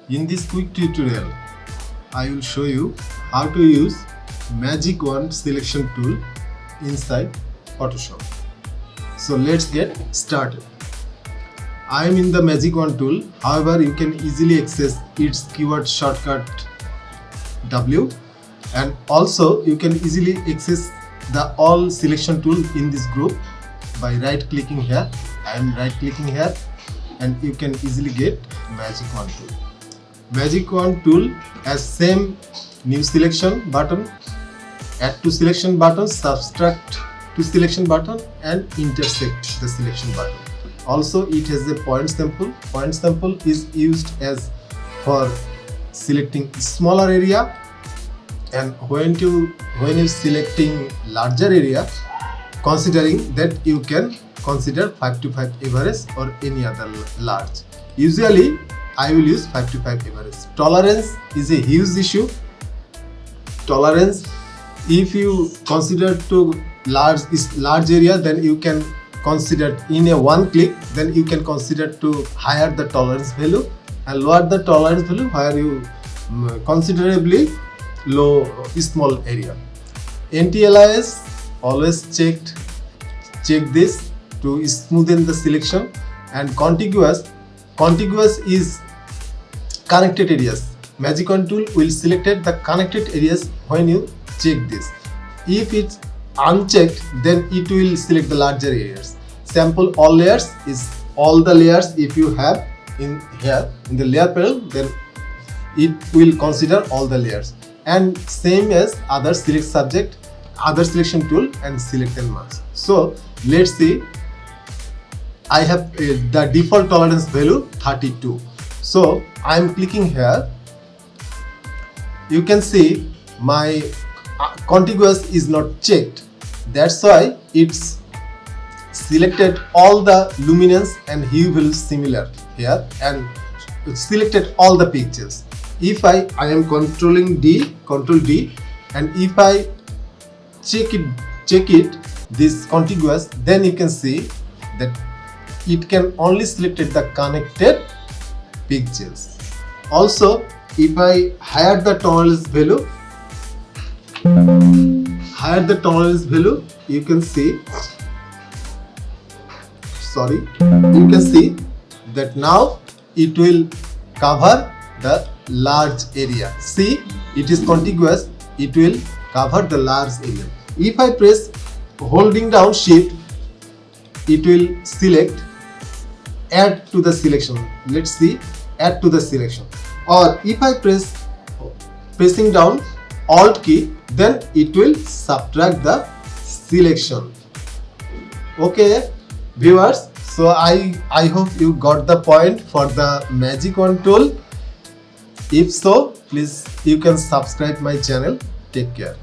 In this quick tutorial, I will show you how to use Magic Wand selection tool inside Photoshop. So let's get started. I am in the Magic Wand tool. However, you can easily access its keyword shortcut W, and also you can easily access the all selection tool in this group by right clicking here. I am right clicking here and you can easily get Magic Wand tool. Magic Wand tool has same new selection button, add to selection button, subtract to selection button and intersect the selection button. Also it has a point sample. Point sample is used as for selecting smaller area, and when you selecting larger area, considering that you can consider 5:5 average or any other large. Usually I will use 5:5 average. Tolerance is a huge issue. Tolerance, if you consider to large area, then you can consider in a one click, then you can consider to higher the tolerance value and lower the tolerance value where you considerably low small area. NTLIS always check this to smoothen the selection, and contiguous is connected areas. Magic Wand tool will select the connected areas when you check this. If it's unchecked, then it will select the larger areas. Sample all layers is all the layers. If you have in here in the layer panel, then it will consider all the layers. And same as other select subject, other selection tool and select and mask. So let's see. I have the default tolerance value 32. So I am clicking here. You can see my contiguous is not checked. That's why it's selected all the luminance and hue values similar here and selected all the pictures. If I am control D, and if I check it this contiguous, then you can see that it can only select the connected pixels. Also, if I higher the tolerance value, you can see, you can see that now it will cover the large area. See, it is contiguous, it will cover the large area. If I press holding down shift, it will select add to the selection. Let's see, add to the selection. Or if I pressing down alt key, then it will subtract the selection. Okay viewers, so I hope you got the point for the Magic Wand tool. If so, please you can subscribe my channel. Take care.